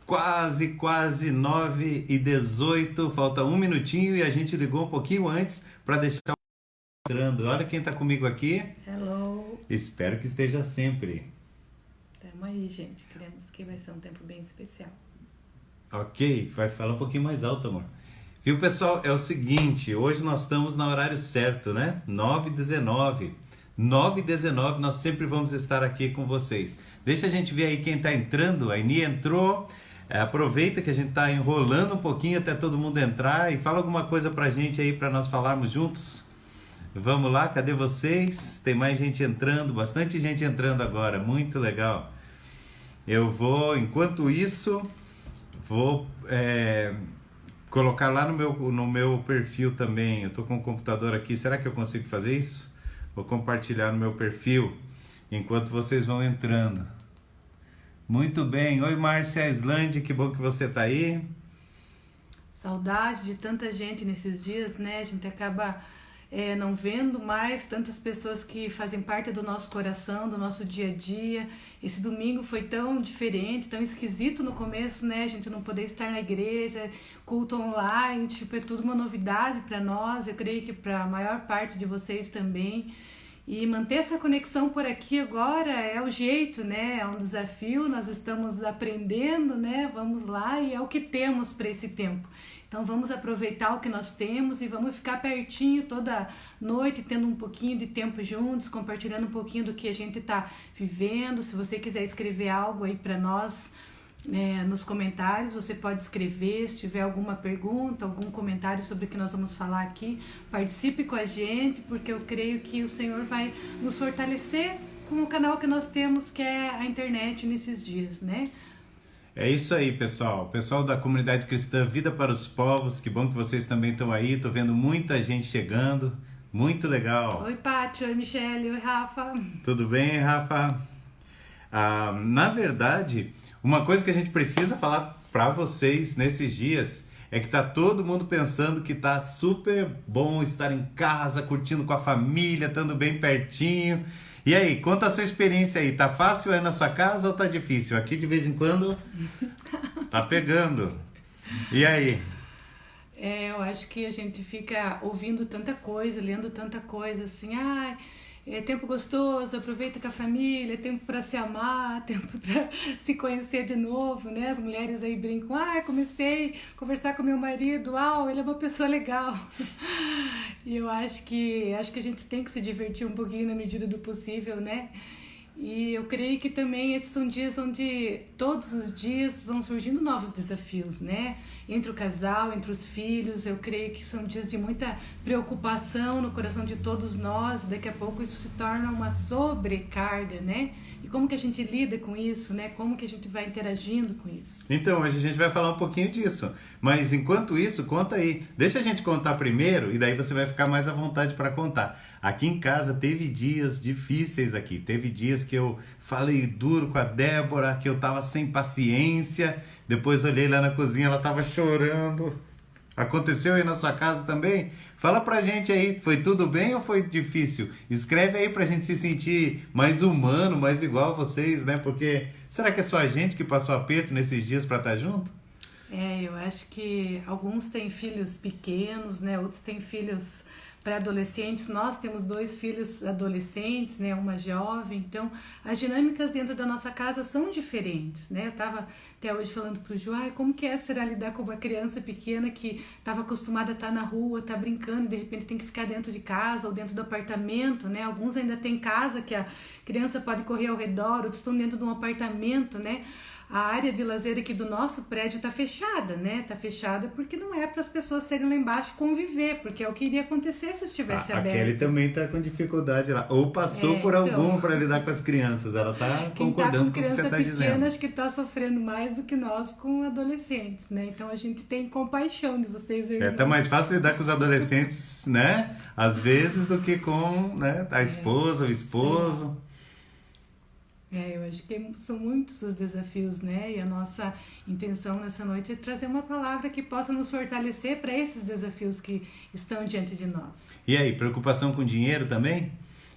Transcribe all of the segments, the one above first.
Quase 9h18, falta um minutinho e a gente ligou um pouquinho antes para deixar entrando. Olha quem está comigo aqui. Hello. Espero que esteja sempre. Tamo aí, gente. Queremos que vai ser um tempo bem especial. Ok, vai falar um pouquinho mais alto, amor. Viu, pessoal? É o seguinte, hoje nós estamos no horário certo, né? 9h19. 9h19 nós sempre vamos estar aqui com vocês. Deixa a gente ver aí quem está entrando. A Eni entrou. Aproveita que a gente está enrolando um pouquinho até todo mundo entrar e fala alguma coisa pra gente aí para nós falarmos juntos. Vamos lá, cadê vocês? Tem mais gente entrando, bastante gente entrando agora, muito legal. Eu vou, enquanto isso, vou colocar lá no meu perfil também. Eu tô com o computador aqui, será que eu consigo fazer isso? Vou compartilhar no meu perfil enquanto vocês vão entrando. Muito bem. Oi, Márcia Islande, que bom que você tá aí. Saudade de tanta gente nesses dias, né? A gente acaba não vendo mais tantas pessoas que fazem parte do nosso coração, do nosso dia a dia. Esse domingo foi tão diferente, tão esquisito no começo, né? A gente não poder estar na igreja, culto online, tipo, é tudo uma novidade para nós. Eu creio que para a maior parte de vocês também. E manter essa conexão por aqui agora é o jeito, né? É um desafio, nós estamos aprendendo, né? Vamos lá e é o que temos para esse tempo. Então vamos aproveitar o que nós temos e vamos ficar pertinho toda noite, tendo um pouquinho de tempo juntos, compartilhando um pouquinho do que a gente está vivendo. Se você quiser escrever algo aí para nós, nos comentários, você pode escrever. Se tiver alguma pergunta, algum comentário sobre o que nós vamos falar aqui, participe com a gente, porque eu creio que o Senhor vai nos fortalecer com o canal que nós temos, que é a internet nesses dias, né? É isso aí, pessoal. Pessoal da comunidade cristã Vida para os Povos, que bom que vocês também estão aí. Tô vendo muita gente chegando, muito legal. Oi, Paty, oi, Michele, oi, Rafa. Tudo bem, Rafa? Na verdade, uma coisa que a gente precisa falar para vocês nesses dias é que tá todo mundo pensando que tá super bom estar em casa, curtindo com a família, estando bem pertinho. E aí, conta a sua experiência aí. Tá fácil aí na sua casa ou tá difícil? Aqui de vez em quando tá pegando. E aí? Eu acho que a gente fica ouvindo tanta coisa, lendo tanta coisa, assim, é tempo gostoso, aproveita com a família, é tempo para se amar, tempo para se conhecer de novo, né? As mulheres aí brincam, comecei a conversar com meu marido, ele é uma pessoa legal. E eu acho que a gente tem que se divertir um pouquinho na medida do possível, né? E eu creio que também esses são dias onde todos os dias vão surgindo novos desafios, né? Entre o casal, entre os filhos, eu creio que são dias de muita preocupação no coração de todos nós. Daqui a pouco isso se torna uma sobrecarga, né? E como que a gente lida com isso, né? Como que a gente vai interagindo com isso? Então, hoje a gente vai falar um pouquinho disso. Mas enquanto isso, conta aí. Deixa a gente contar primeiro e daí você vai ficar mais à vontade para contar. Aqui em casa teve dias difíceis aqui. Teve dias que eu falei duro com a Débora, que eu tava sem paciência. Depois olhei lá na cozinha, ela tava chorando. Aconteceu aí na sua casa também? Fala pra gente aí, foi tudo bem ou foi difícil? Escreve aí pra gente se sentir mais humano, mais igual a vocês, né? Porque será que é só a gente que passou aperto nesses dias pra estar junto? Eu acho que alguns têm filhos pequenos, né? Outros têm filhos pré-adolescentes. Nós temos 2 filhos adolescentes, né? Uma jovem. Então, as dinâmicas dentro da nossa casa são diferentes, né? Eu estava até hoje falando para o Ju, como que será lidar com uma criança pequena que estava acostumada a estar na rua, estar brincando, e de repente tem que ficar dentro de casa ou dentro do apartamento, né? Alguns ainda têm casa que a criança pode correr ao redor, outros estão dentro de um apartamento, né? A área de lazer aqui do nosso prédio está fechada, né? Está fechada porque não é para as pessoas serem lá embaixo conviver, porque é o que iria acontecer se estivesse aberto. A Kelly também está com dificuldade lá, ou passou por algum para lidar com as crianças. Ela está concordando com o que você está dizendo. Criança pequena acho que está sofrendo mais do que nós com adolescentes, né? Então a gente tem compaixão de vocês, irmãos. Tá mais fácil lidar com os adolescentes, né? Às vezes, do que com, né, a esposa, o esposo. Sim. Eu acho que são muitos os desafios, né? E a nossa intenção nessa noite é trazer uma palavra que possa nos fortalecer para esses desafios que estão diante de nós. E aí, preocupação com dinheiro também?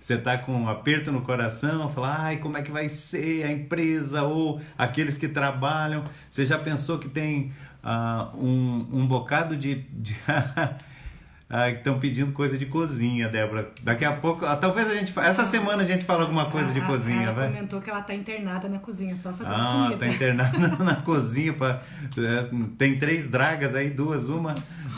você tá com um aperto no coração, fala, ai, como é que vai ser a empresa ou aqueles que trabalham? Você já pensou que tem um bocado de que estão pedindo coisa de cozinha, Débora. Daqui a pouco, talvez essa semana a gente fala alguma coisa de cozinha, ela vai? Ela comentou que ela está internada na cozinha, só fazendo comida. Tá internada na cozinha. Tem 3 dragas aí, 2, uma.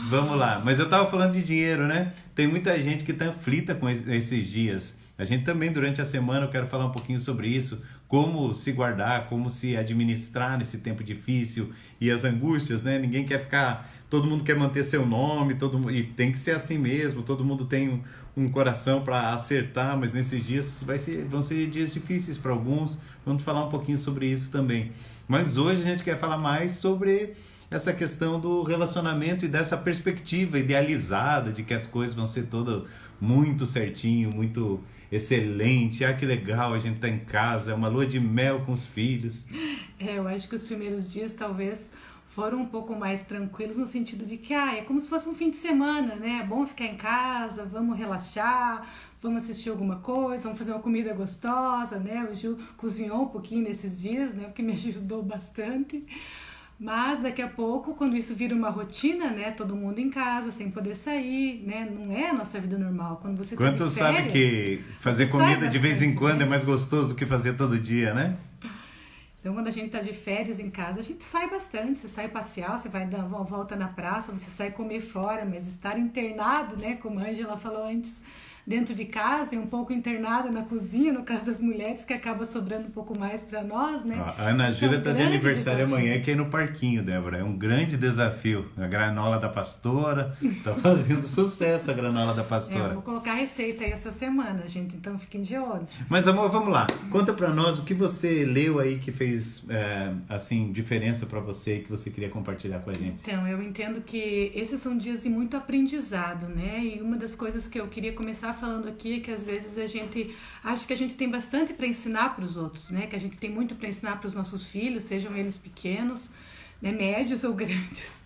Vamos lá. Mas eu tava falando de dinheiro, né? Tem muita gente que tá aflita com esses dias. A gente também, durante a semana, eu quero falar um pouquinho sobre isso. Como se guardar, como se administrar nesse tempo difícil e as angústias, né? Ninguém quer ficar... Todo mundo quer manter seu nome, e tem que ser assim mesmo. Todo mundo tem um coração para acertar, mas nesses dias vão ser dias difíceis para alguns. Vamos falar um pouquinho sobre isso também. Mas hoje a gente quer falar mais sobre essa questão do relacionamento e dessa perspectiva idealizada de que as coisas vão ser todas muito certinho, muito excelente. Que legal, a gente tá em casa, é uma lua de mel com os filhos. Eu acho que os primeiros dias talvez foram um pouco mais tranquilos no sentido de que é como se fosse um fim de semana, né? É bom ficar em casa, vamos relaxar, vamos assistir alguma coisa, vamos fazer uma comida gostosa, né? O Gil cozinhou um pouquinho nesses dias, né? Porque me ajudou bastante. Mas daqui a pouco, quando isso vira uma rotina, né? Todo mundo em casa, sem poder sair, né? Não é a nossa vida normal. Quando você tá de férias, sabe que fazer comida de vez em quando é mais gostoso do que fazer todo dia, né? Então, quando a gente tá de férias em casa, a gente sai bastante. Você sai passear, você vai dar uma volta na praça, você sai comer fora, mas estar internado, né? Como a Ângela falou antes, dentro de casa e um pouco internada na cozinha, no caso das mulheres, que acaba sobrando um pouco mais para nós, né? A Ana Júlia tá de aniversário amanhã e quer ir no parquinho, Débora. É um grande desafio. A granola da pastora, tá fazendo sucesso a granola da pastora. Eu vou colocar a receita aí essa semana, gente, então fiquem de olho. Mas, amor, vamos lá. Conta pra nós o que você leu aí que fez, assim, diferença pra você e que você queria compartilhar com a gente. Então, eu entendo que esses são dias de muito aprendizado, né? E uma das coisas que eu queria começar falando aqui é que às vezes a gente acha que a gente tem bastante para ensinar para os outros, né? Que a gente tem muito para ensinar para os nossos filhos, sejam eles pequenos, né? Médios ou grandes,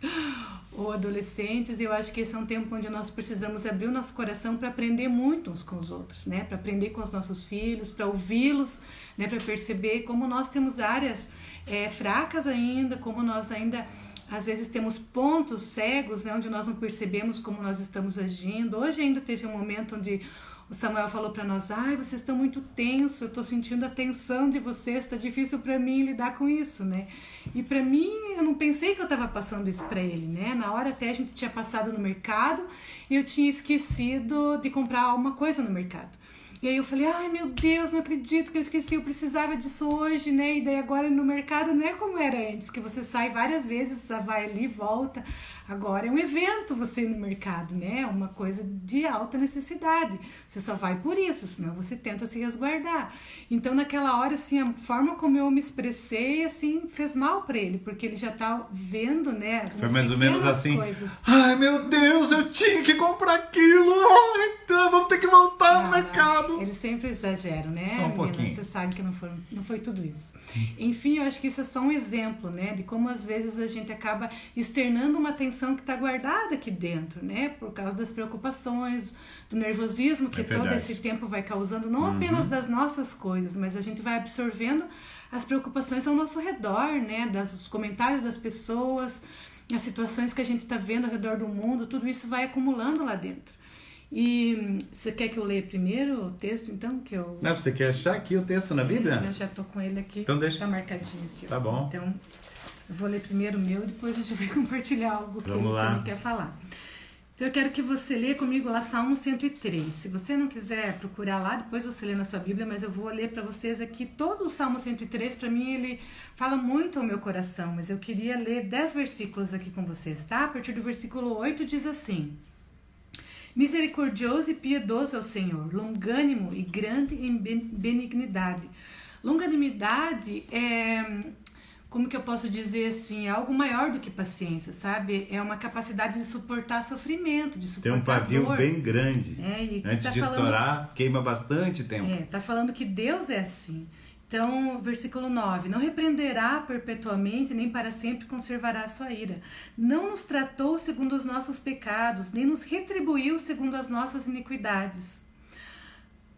ou adolescentes. E eu acho que esse é um tempo onde nós precisamos abrir o nosso coração para aprender muito uns com os outros, né? Para aprender com os nossos filhos, para ouvi-los, né? Para perceber como nós temos áreas fracas ainda, como nós ainda às vezes temos pontos cegos, né, onde nós não percebemos como nós estamos agindo. Hoje ainda teve um momento onde o Samuel falou para nós, vocês estão muito tensos, eu estou sentindo a tensão de vocês, está difícil para mim lidar com isso, né? E para mim, eu não pensei que eu estava passando isso para ele, né? Na hora até a gente tinha passado no mercado e eu tinha esquecido de comprar alguma coisa no mercado. E aí eu falei, meu Deus, não acredito que eu esqueci, eu precisava disso hoje, né? E daí agora no mercado não é como era antes, que você sai várias vezes, vai ali, volta. Agora é um evento você ir no mercado, né? Uma coisa de alta necessidade. Você só vai por isso, senão você tenta se resguardar. Então naquela hora, assim, a forma como eu me expressei, assim, fez mal pra ele, porque ele já tá vendo, né? Foi mais ou menos assim, coisas. Ai meu Deus, eu tinha que comprar aquilo, então vamos ter que voltar no mercado. Eles sempre exageram, né? Só um pouquinho. Você sabe que não foi tudo isso. Enfim, eu acho que isso é só um exemplo, né? De como às vezes a gente acaba externando uma tensão que está guardada aqui dentro, né? Por causa das preocupações, do nervosismo que todo esse tempo vai causando, não apenas das nossas coisas, mas a gente vai absorvendo as preocupações ao nosso redor, né? Dos comentários das pessoas, as situações que a gente está vendo ao redor do mundo, tudo isso vai acumulando lá dentro. E você quer que eu leia primeiro o texto, então? Não, você quer achar aqui o texto na Bíblia? Eu já tô com ele aqui. Então deixa. Tá marcadinho aqui. Tá bom. Então, eu vou ler primeiro o meu e depois a gente vai compartilhar algo que ele também quer falar. Então, eu quero que você leia comigo lá Salmo 103. Se você não quiser procurar lá, depois você lê na sua Bíblia, mas eu vou ler para vocês aqui todo o Salmo 103. Para mim, ele fala muito ao meu coração, mas eu queria ler 10 versículos aqui com vocês, tá? A partir do versículo 8 diz assim: Misericordioso e piedoso é o Senhor, longânimo e grande em benignidade. Longanimidade como que eu posso dizer assim, é algo maior do que paciência, sabe? É uma capacidade de suportar sofrimento, de suportar dor. Tem um pavio dor. Bem grande. Antes de estourar, queima bastante tempo. Tá falando que Deus é assim. Então, versículo 9, não repreenderá perpetuamente, nem para sempre conservará a sua ira. Não nos tratou segundo os nossos pecados, nem nos retribuiu segundo as nossas iniquidades.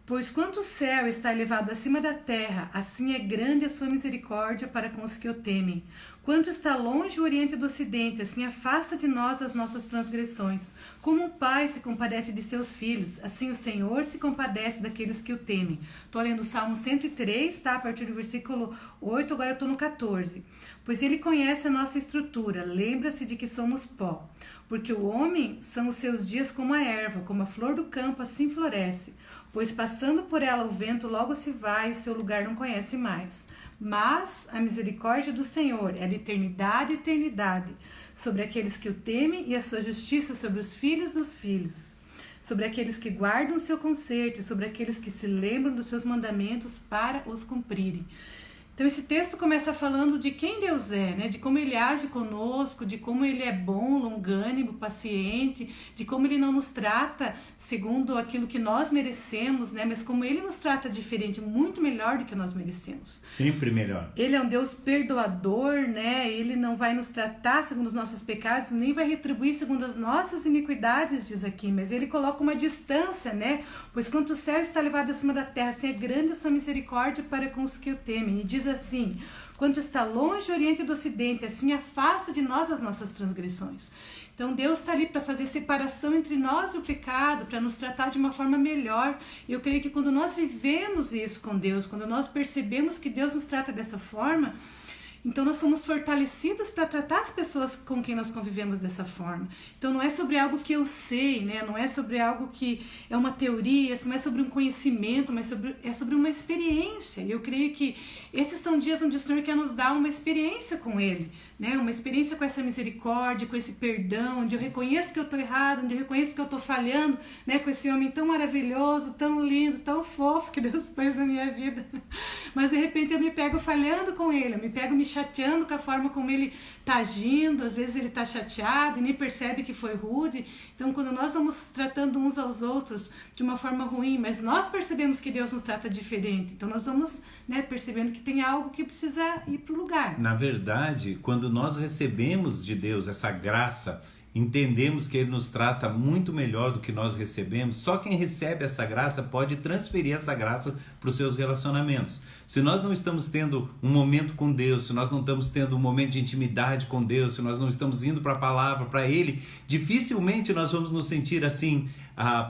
Pois quanto o céu está elevado acima da terra, assim é grande a sua misericórdia para com os que o temem. Quanto está longe o oriente do ocidente, assim afasta de nós as nossas transgressões. Como um pai se compadece de seus filhos, assim o Senhor se compadece daqueles que o temem. Estou lendo o Salmo 103, tá? A partir do versículo 8, agora eu estou no 14. Pois ele conhece a nossa estrutura, lembra-se de que somos pó. Porque o homem são os seus dias como a erva, como a flor do campo, assim floresce. Pois passando por ela o vento logo se vai, e o seu lugar não conhece mais. Mas a misericórdia do Senhor é de eternidade a eternidade, sobre aqueles que o temem, e a sua justiça sobre os filhos dos filhos, sobre aqueles que guardam o seu conserto, e sobre aqueles que se lembram dos seus mandamentos para os cumprirem. Então esse texto começa falando de quem Deus é, né? De como Ele age conosco, de como Ele é bom, longânimo, paciente, de como Ele não nos trata segundo aquilo que nós merecemos, né? Mas como Ele nos trata diferente, muito melhor do que nós merecemos. Sempre melhor. Ele é um Deus perdoador, né? Ele não vai nos tratar segundo os nossos pecados, nem vai retribuir segundo as nossas iniquidades, diz aqui, mas Ele coloca uma distância, né? Pois quanto o céu está elevado acima da terra, assim é grande a sua misericórdia para com os que o temem. E diz assim: quanto está longe o oriente do ocidente, assim afasta de nós as nossas transgressões. Então Deus está ali para fazer separação entre nós e o pecado, para nos tratar de uma forma melhor. E eu creio que quando nós vivemos isso com Deus, quando nós percebemos que Deus nos trata dessa forma, então nós somos fortalecidos para tratar as pessoas com quem nós convivemos dessa forma. Então não é sobre algo que eu sei, né? Não é sobre algo que é uma teoria, não é sobre um conhecimento, mas é sobre uma experiência. E eu creio que esses são dias onde o Senhor quer nos dar uma experiência com Ele, né? Uma experiência com essa misericórdia, com esse perdão, onde eu reconheço que eu estou errado, onde eu reconheço que eu estou falhando, né? Com esse homem tão maravilhoso, tão lindo, tão fofo que Deus pôs na minha vida. Mas de repente eu me pego falhando com Ele, eu me pego me chateando com a forma como Ele está agindo, às vezes Ele está chateado e nem percebe que foi rude. Então quando nós vamos tratando uns aos outros de uma forma ruim, mas nós percebemos que Deus nos trata diferente, então nós vamos, né, percebendo que tem algo que precisa ir para o lugar. Na verdade, quando nós recebemos de Deus essa graça, entendemos que Ele nos trata muito melhor do que nós recebemos. Só quem recebe essa graça pode transferir essa graça para os seus relacionamentos. Se nós não estamos tendo um momento com Deus, se nós não estamos tendo um momento de intimidade com Deus, se nós não estamos indo para a palavra, para Ele, dificilmente nós vamos nos sentir assim,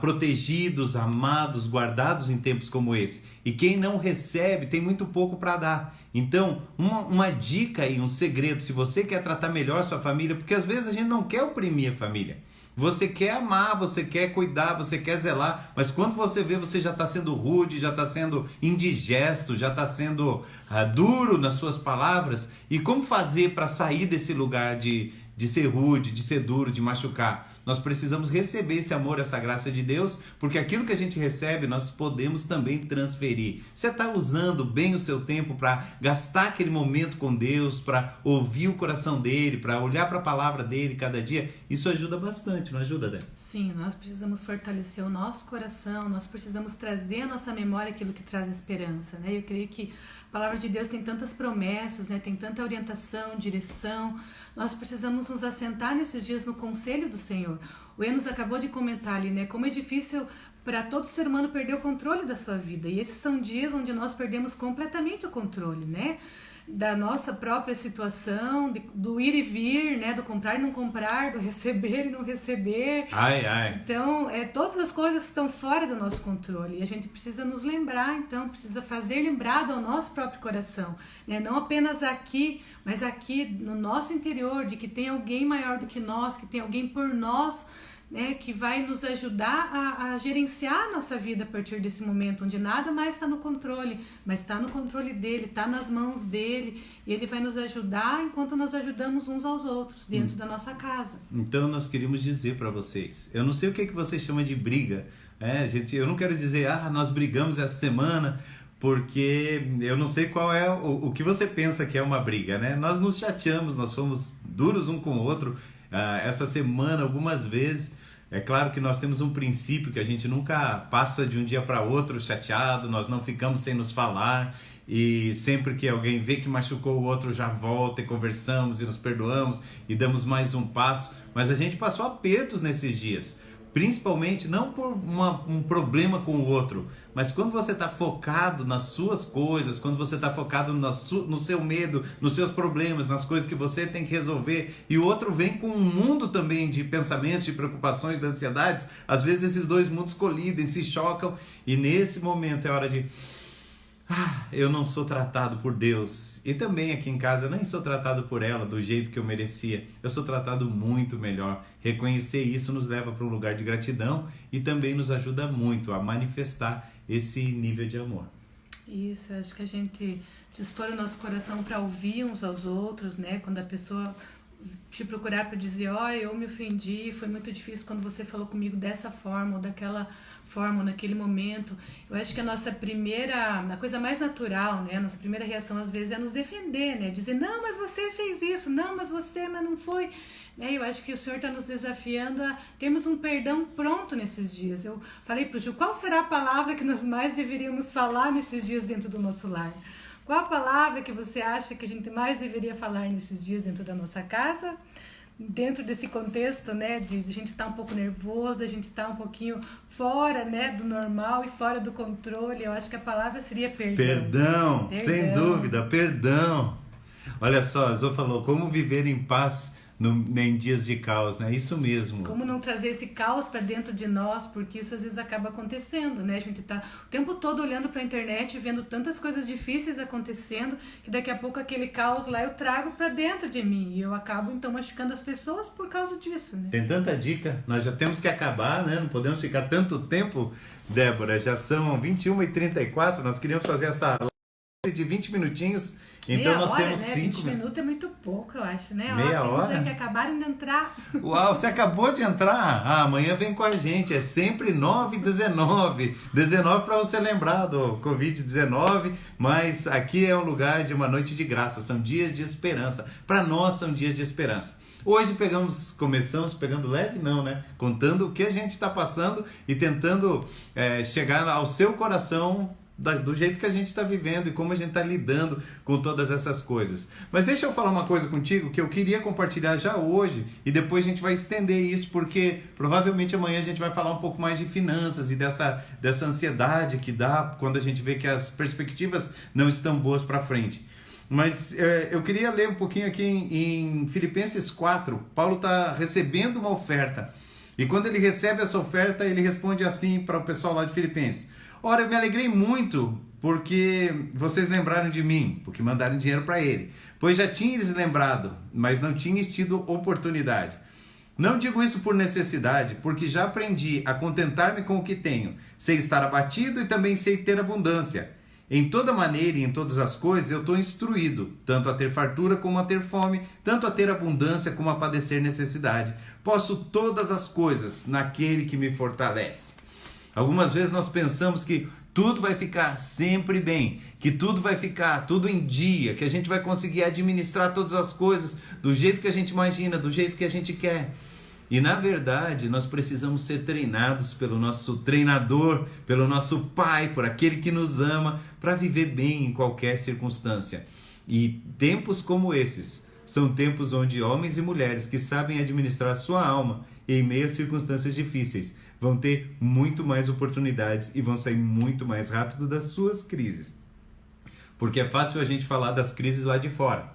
protegidos, amados, guardados em tempos como esse. E quem não recebe tem muito pouco para dar. Então, uma dica e um segredo, se você quer tratar melhor a sua família, porque às vezes a gente não quer oprimir a família. Você quer amar, você quer cuidar, você quer zelar, mas quando você vê, você já está sendo rude, já está sendo indigesto, já está sendo duro nas suas palavras. E como fazer para sair desse lugar de ser rude, de ser duro, de machucar? Nós precisamos receber esse amor, essa graça de Deus, porque aquilo que a gente recebe, nós podemos também transferir. Você está usando bem o seu tempo para gastar aquele momento com Deus, para ouvir o coração dele, para olhar para a palavra dele cada dia? Isso ajuda bastante, não ajuda, Débora? Sim, nós precisamos fortalecer o nosso coração, nós precisamos trazer à nossa memória aquilo que traz esperança, né? Eu creio que a palavra de Deus tem tantas promessas, né? Tem tanta orientação, direção. Nós precisamos nos assentar nesses dias no conselho do Senhor. O Enos acabou de comentar ali, né? Como é difícil para todo ser humano perder o controle da sua vida. E esses são dias onde nós perdemos completamente o controle, né? Da nossa própria situação, do ir e vir, né? Do comprar e não comprar, do receber e não receber. Então, todas as coisas estão fora do nosso controle. E a gente precisa nos lembrar, então, precisa fazer lembrado ao nosso próprio coração, né? Não apenas aqui, mas aqui no nosso interior, de que tem alguém maior do que nós, que tem alguém por nós, né, que vai nos ajudar a gerenciar a nossa vida a partir desse momento, onde nada mais está no controle, mas está no controle dele, está nas mãos dele, e ele vai nos ajudar enquanto nós ajudamos uns aos outros dentro da nossa casa. Então nós queríamos dizer para vocês, eu não sei o que você chama de briga, gente, eu não quero dizer, nós brigamos essa semana, porque eu não sei qual é o que você pensa que é uma briga, né? Nós nos chateamos, nós fomos duros um com o outro, essa semana algumas vezes. É claro que nós temos um princípio que a gente nunca passa de um dia para outro chateado, nós não ficamos sem nos falar, e sempre que alguém vê que machucou o outro já volta e conversamos e nos perdoamos e damos mais um passo. Mas a gente passou apertos nesses dias, Principalmente não por um problema com o outro, mas quando você está focado nas suas coisas, quando você está focado no seu medo, nos seus problemas, nas coisas que você tem que resolver, e o outro vem com um mundo também de pensamentos, de preocupações, de ansiedades, às vezes esses dois mundos colidem, se chocam, e nesse momento é hora de... eu não sou tratado por Deus, e também aqui em casa eu nem sou tratado por ela do jeito que eu merecia, eu sou tratado muito melhor. Reconhecer isso nos leva para um lugar de gratidão e também nos ajuda muito a manifestar esse nível de amor. Isso, acho que a gente dispor o nosso coração para ouvir uns aos outros, né? Quando a pessoa te procurar para dizer, eu me ofendi, foi muito difícil quando você falou comigo dessa forma ou daquela forma ou naquele momento. Eu acho que a coisa mais natural, né, a nossa primeira reação às vezes é nos defender, né, dizer, não, mas você fez isso, não, mas não foi, né? Eu acho que o Senhor está nos desafiando a termos um perdão pronto nesses dias. Eu falei para o Gil, qual será a palavra que nós mais deveríamos falar nesses dias dentro do nosso lar? Qual a palavra que você acha que a gente mais deveria falar nesses dias dentro da nossa casa? Dentro desse contexto, né, de a gente estar um pouco nervoso, da gente estar um pouquinho fora, né, do normal e fora do controle, eu acho que a palavra seria perdão. Perdão, sem dúvida, perdão. Olha só, a Zô falou, como viver em paz em dias de caos, né? Isso mesmo. Como não trazer esse caos para dentro de nós, porque isso às vezes acaba acontecendo, né? A gente tá o tempo todo olhando para a internet, vendo tantas coisas difíceis acontecendo, que daqui a pouco aquele caos lá eu trago para dentro de mim e eu acabo então machucando as pessoas por causa disso, né? Tem tanta dica, nós já temos que acabar, né? Não podemos ficar tanto tempo, Débora, já são 21h34, nós queríamos fazer essa live de 20 minutinhos. Então meia nós hora, temos né? 5 20 minutos é muito pouco, eu acho, né? Meia hora? Temos que acabaram de entrar. Uau, você acabou de entrar? Amanhã vem com a gente, é sempre 9h19. 19 para você lembrar do Covid-19, mas aqui é um lugar de uma noite de graça, são dias de esperança. Para nós são dias de esperança. Hoje começamos pegando leve, não, né? Contando o que a gente está passando e tentando chegar ao seu coração do jeito que a gente está vivendo e como a gente está lidando com todas essas coisas. Mas deixa eu falar uma coisa contigo que eu queria compartilhar já hoje e depois a gente vai estender isso, porque provavelmente amanhã a gente vai falar um pouco mais de finanças e dessa ansiedade que dá quando a gente vê que as perspectivas não estão boas para frente. Mas eu queria ler um pouquinho aqui em Filipenses 4. Paulo está recebendo uma oferta e quando ele recebe essa oferta ele responde assim para o pessoal lá de Filipenses: ora, eu me alegrei muito porque vocês lembraram de mim, porque mandaram dinheiro para ele, pois já tinhas lembrado, mas não tinhas tido oportunidade. Não digo isso por necessidade, porque já aprendi a contentar-me com o que tenho, sei estar abatido e também sei ter abundância. Em toda maneira e em todas as coisas eu estou instruído, tanto a ter fartura como a ter fome, tanto a ter abundância como a padecer necessidade. Posso todas as coisas naquele que me fortalece. Algumas vezes nós pensamos que tudo vai ficar sempre bem, que tudo vai ficar tudo em dia, que a gente vai conseguir administrar todas as coisas do jeito que a gente imagina, do jeito que a gente quer. E na verdade nós precisamos ser treinados pelo nosso treinador, pelo nosso Pai, por aquele que nos ama, para viver bem em qualquer circunstância. E tempos como esses são tempos onde homens e mulheres que sabem administrar sua alma em meio a circunstâncias difíceis vão ter muito mais oportunidades e vão sair muito mais rápido das suas crises. Porque é fácil a gente falar das crises lá de fora,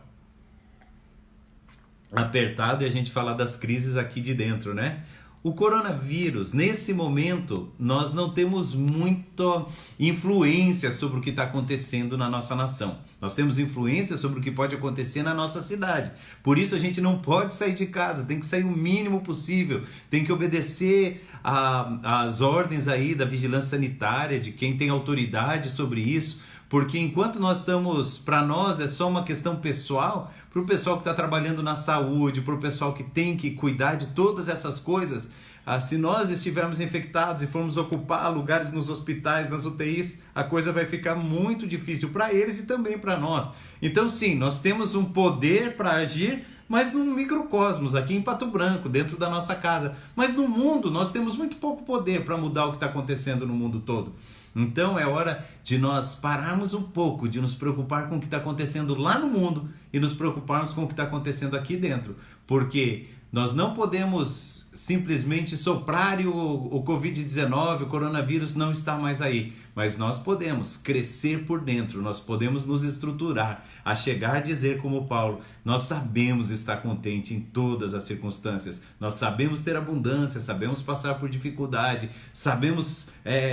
apertado, e a gente falar das crises aqui de dentro, né? O coronavírus, nesse momento, nós não temos muita influência sobre o que está acontecendo na nossa nação. Nós temos influência sobre o que pode acontecer na nossa cidade. Por isso a gente não pode sair de casa, tem que sair o mínimo possível, tem que obedecer às ordens aí da vigilância sanitária, de quem tem autoridade sobre isso, porque enquanto nós estamos, para nós é só uma questão pessoal, para o pessoal que está trabalhando na saúde, para o pessoal que tem que cuidar de todas essas coisas, se nós estivermos infectados e formos ocupar lugares nos hospitais, nas UTIs, a coisa vai ficar muito difícil para eles e também para nós. Então sim, nós temos um poder para agir, mas num microcosmos, aqui em Pato Branco, dentro da nossa casa. Mas no mundo, nós temos muito pouco poder para mudar o que está acontecendo no mundo todo. Então é hora de nós pararmos um pouco, de nos preocupar com o que está acontecendo lá no mundo e nos preocuparmos com o que está acontecendo aqui dentro. Porque Nós não podemos simplesmente soprar e o Covid-19, o coronavírus não está mais aí. Mas nós podemos crescer por dentro, nós podemos nos estruturar, a chegar a dizer como Paulo, nós sabemos estar contente em todas as circunstâncias, nós sabemos ter abundância, sabemos passar por dificuldade, sabemos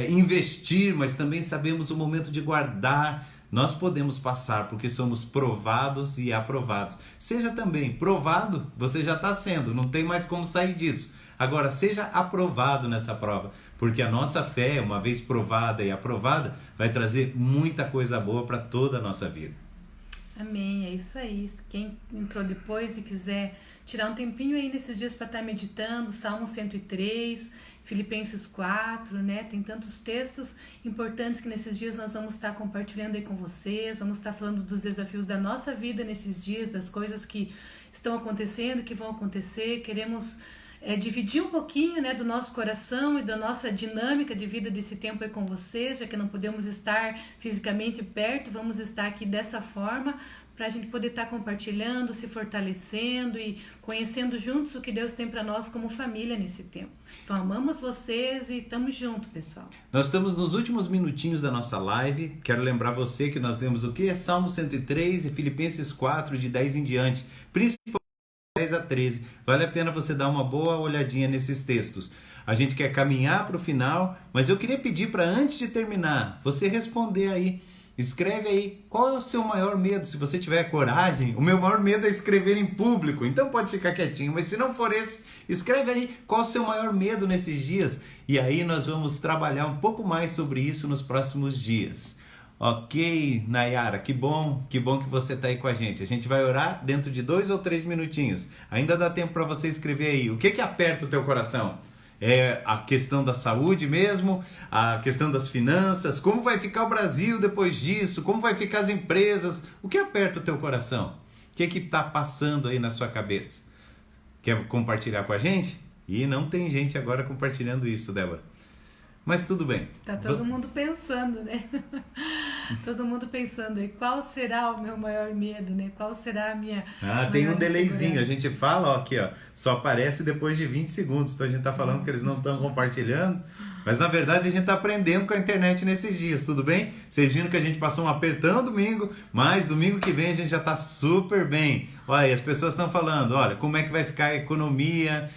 investir, mas também sabemos o momento de guardar. Nós podemos passar porque somos provados e aprovados. Seja também provado, você já está sendo, não tem mais como sair disso. Agora, seja aprovado nessa prova, porque a nossa fé, uma vez provada e aprovada, vai trazer muita coisa boa para toda a nossa vida. Amém, é isso aí. Quem entrou depois e quiser tirar um tempinho aí nesses dias para estar meditando, Salmo 103, Filipenses 4, né? Tem tantos textos importantes que nesses dias nós vamos estar compartilhando aí com vocês, vamos estar falando dos desafios da nossa vida nesses dias, das coisas que estão acontecendo, que vão acontecer. Queremos dividir um pouquinho, né, do nosso coração e da nossa dinâmica de vida desse tempo aí com vocês, já que não podemos estar fisicamente perto, vamos estar aqui dessa forma para a gente poder estar compartilhando, se fortalecendo e conhecendo juntos o que Deus tem para nós como família nesse tempo. Então amamos vocês e estamos juntos, pessoal. Nós estamos nos últimos minutinhos da nossa live. Quero lembrar você que nós lemos o que? Salmo 103 e Filipenses 4, de 10 em diante, principalmente 10 a 13. Vale a pena você dar uma boa olhadinha nesses textos. A gente quer caminhar para o final, mas eu queria pedir para, antes de terminar, você responder aí. Escreve aí, qual é o seu maior medo? Se você tiver coragem, o meu maior medo é escrever em público, então pode ficar quietinho, mas se não for esse, escreve aí qual é o seu maior medo nesses dias, e aí nós vamos trabalhar um pouco mais sobre isso nos próximos dias. Ok, Nayara, que bom que você está aí com a gente. A gente vai orar dentro de 2 ou 3 minutinhos. Ainda dá tempo para você escrever aí. O que aperta o teu coração? É a questão da saúde mesmo? A questão das finanças? Como vai ficar o Brasil depois disso? Como vai ficar as empresas? O que aperta o teu coração? O que está passando aí na sua cabeça? Quer compartilhar com a gente? E não tem gente agora compartilhando isso, Débora. Mas tudo bem. Tá todo mundo pensando, né? Todo mundo pensando aí, qual será o meu maior medo, né? Qual será a minha tem um maior delayzinho. insegurança? A gente fala, ó, aqui, ó, só aparece depois de 20 segundos. Então a gente tá falando que eles não estão compartilhando. Mas na verdade a gente tá aprendendo com a internet nesses dias, tudo bem? Vocês viram que a gente passou um apertão domingo, mas domingo que vem a gente já tá super bem. Olha, as pessoas estão falando, olha, como é que vai ficar a economia?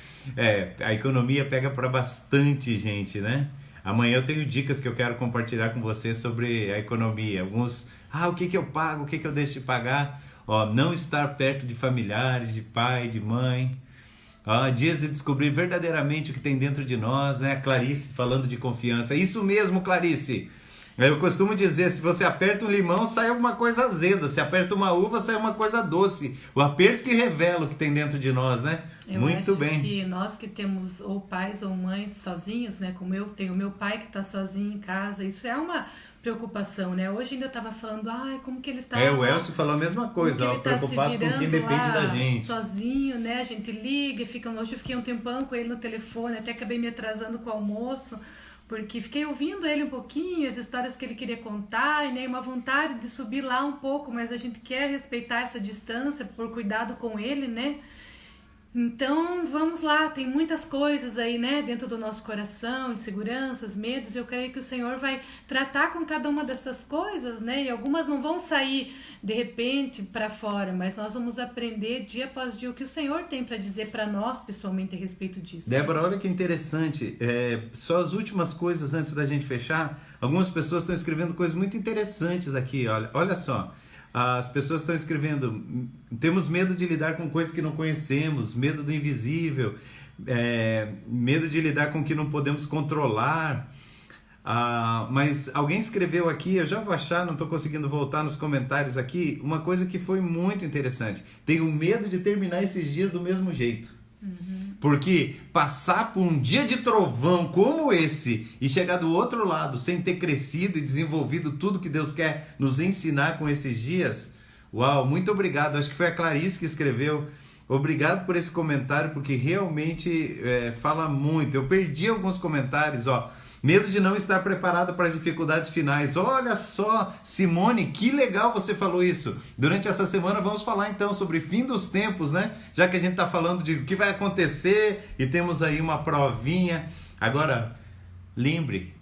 A economia pega para bastante gente, né? Amanhã eu tenho dicas que eu quero compartilhar com você sobre a economia. Alguns, o que eu pago, o que eu deixo de pagar? Não estar perto de familiares, de pai, de mãe. Dias de descobrir verdadeiramente o que tem dentro de nós, né? A Clarice falando de confiança. Isso mesmo, Clarice! Eu costumo dizer, se você aperta um limão, sai alguma coisa azeda. Se aperta uma uva, sai uma coisa doce. O aperto que revela o que tem dentro de nós, né? Muito bem. Eu acho que nós que temos ou pais ou mães sozinhos, né? Como eu tenho meu pai que está sozinho em casa, isso é uma preocupação, né? Hoje ainda eu estava falando, como que ele tá... O Elcio falou a mesma coisa, preocupado com quem depende da gente. Sozinho, né? A gente liga e fica... Hoje eu fiquei um tempão com ele no telefone, até acabei me atrasando com o almoço, porque fiquei ouvindo ele um pouquinho, as histórias que ele queria contar, e né, uma vontade de subir lá um pouco, mas a gente quer respeitar essa distância por cuidado com ele, né? Então, vamos lá, tem muitas coisas aí, né, dentro do nosso coração, inseguranças, medos, eu creio que o Senhor vai tratar com cada uma dessas coisas, né, e algumas não vão sair de repente para fora, mas nós vamos aprender dia após dia o que o Senhor tem para dizer para nós, pessoalmente, a respeito disso. Débora, olha que interessante, só as últimas coisas antes da gente fechar, algumas pessoas estão escrevendo coisas muito interessantes aqui, olha só. As pessoas estão escrevendo, temos medo de lidar com coisas que não conhecemos, medo do invisível, medo de lidar com o que não podemos controlar. Mas alguém escreveu aqui, eu já vou achar, não estou conseguindo voltar nos comentários aqui, uma coisa que foi muito interessante. Tenho medo de terminar esses dias do mesmo jeito. Porque passar por um dia de trovão como esse e chegar do outro lado sem ter crescido e desenvolvido tudo que Deus quer nos ensinar com esses dias, uau, muito obrigado, acho que foi a Clarice que escreveu, obrigado por esse comentário, porque realmente fala muito. Eu perdi alguns comentários, Medo de não estar preparado para as dificuldades finais. Olha só, Simone, que legal você falou isso. Durante essa semana vamos falar então sobre fim dos tempos, né? Já que a gente está falando de o que vai acontecer e temos aí uma provinha. Agora, lembre,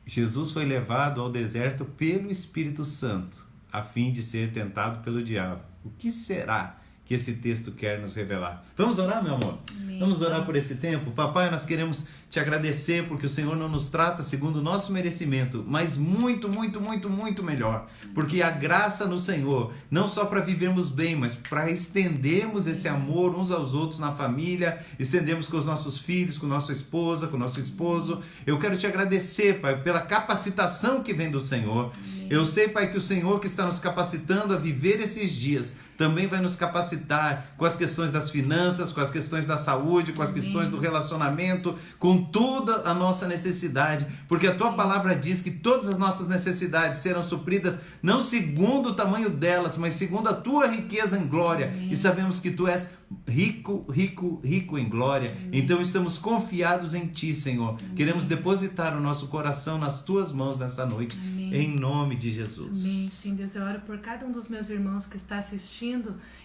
Jesus foi levado ao deserto pelo Espírito Santo, a fim de ser tentado pelo diabo. O que será que esse texto quer nos revelar? Vamos orar, meu amor? Amém. Vamos orar por esse tempo? Papai, nós queremos te agradecer porque o Senhor não nos trata segundo o nosso merecimento, mas muito, muito, muito, muito melhor. Porque a graça no Senhor, não só para vivermos bem, mas para estendermos esse amor uns aos outros na família, estendermos com os nossos filhos, com nossa esposa, com nosso esposo. Eu quero te agradecer, Pai, pela capacitação que vem do Senhor. Amém. Eu sei, Pai, que o Senhor que está nos capacitando a viver esses dias, também vai nos capacitar com as questões das finanças, com as questões da saúde, com as questões do relacionamento, com toda a nossa necessidade, porque a tua palavra diz que todas as nossas necessidades serão supridas não segundo o tamanho delas, mas segundo a tua riqueza em glória. E sabemos que tu és rico, rico, rico em glória. Então estamos confiados em ti, Senhor. Queremos depositar o nosso coração nas tuas mãos nessa noite, em nome de Jesus. Amém. Sim, Deus, eu oro por cada um dos meus irmãos que está assistindo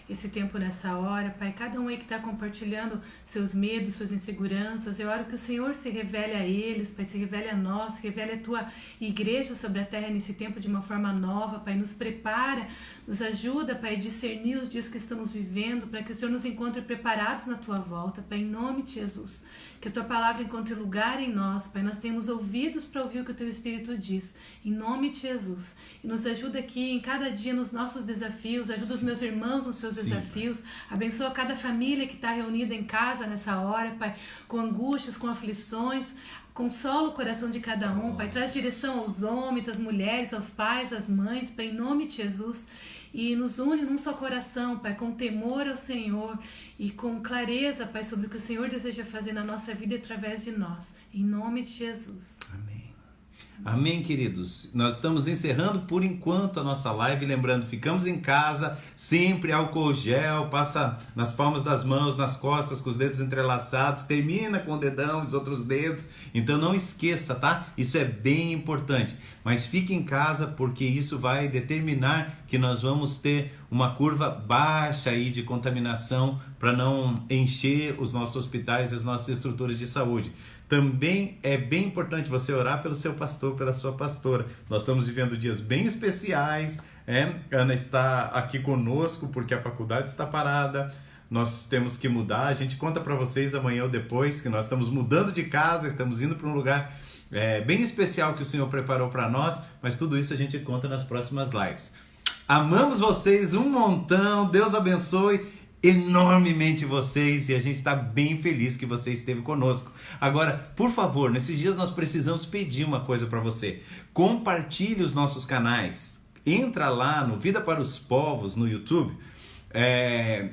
esse tempo nessa hora, Pai, cada um aí que está compartilhando seus medos, suas inseguranças. Eu oro que o Senhor se revele a eles, Pai, se revele a nós, revele a tua igreja sobre a terra nesse tempo de uma forma nova, Pai, nos prepara, nos ajuda, Pai, a discernir os dias que estamos vivendo, para que o Senhor nos encontre preparados na tua volta, Pai, em nome de Jesus. Que a tua palavra encontre lugar em nós, Pai, nós temos ouvidos para ouvir o que o teu Espírito diz, em nome de Jesus. E nos ajuda aqui em cada dia nos nossos desafios, ajuda os meus irmãos nos seus desafios, abençoa cada família que está reunida em casa nessa hora, Pai, com angústias, com aflições, consola o coração de cada um, Pai, traz direção aos homens, às mulheres, aos pais, às mães, Pai, em nome de Jesus, e nos une num só coração, Pai, com temor ao Senhor e com clareza, Pai, sobre o que o Senhor deseja fazer na nossa vida e através de nós, em nome de Jesus. Amém. Amém, queridos. Nós estamos encerrando por enquanto a nossa live, lembrando, ficamos em casa, sempre álcool gel, passa nas palmas das mãos, nas costas, com os dedos entrelaçados, termina com o dedão e os outros dedos, então não esqueça, tá? Isso é bem importante, mas fique em casa porque isso vai determinar que nós vamos ter uma curva baixa aí de contaminação para não encher os nossos hospitais e as nossas estruturas de saúde. Também é bem importante você orar pelo seu pastor, pela sua pastora. Nós estamos vivendo dias bem especiais. Ana está aqui conosco porque a faculdade está parada. Nós temos que mudar. A gente conta para vocês amanhã ou depois que nós estamos mudando de casa, estamos indo para um lugar bem especial que o Senhor preparou para nós. Mas tudo isso a gente conta nas próximas lives. Amamos vocês um montão. Deus abençoe enormemente vocês e a gente está bem feliz que você esteve conosco. Agora, por favor, nesses dias nós precisamos pedir uma coisa para você. Compartilhe os nossos canais. Entra lá no Vida para os Povos no YouTube. É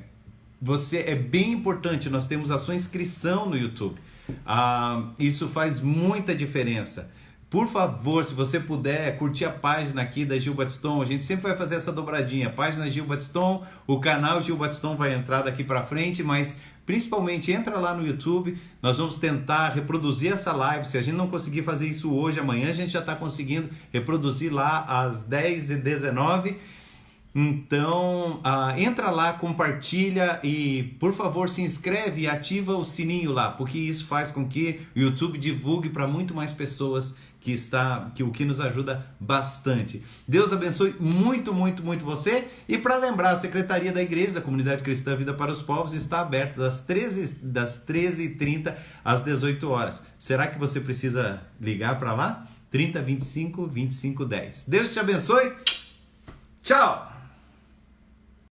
bem importante, nós temos a sua inscrição no YouTube. Isso faz muita diferença. Por favor, se você puder, curtir a página aqui da Gil Batiston. A gente sempre vai fazer essa dobradinha. A página Gil Batiston, o canal Gil Batiston vai entrar daqui para frente, mas principalmente entra lá no YouTube. Nós vamos tentar reproduzir essa live. Se a gente não conseguir fazer isso hoje, amanhã a gente já está conseguindo reproduzir lá às 10h19. Então, entra lá, compartilha e, por favor, se inscreve e ativa o sininho lá, porque isso faz com que o YouTube divulgue para muito mais pessoas, o que nos ajuda bastante. Deus abençoe muito, muito, muito você. E para lembrar, a Secretaria da Igreja da Comunidade Cristã Vida para os Povos está aberta das 13h30 às 18 horas. Será que você precisa ligar para lá? 30 25 25 10. Deus te abençoe. Tchau!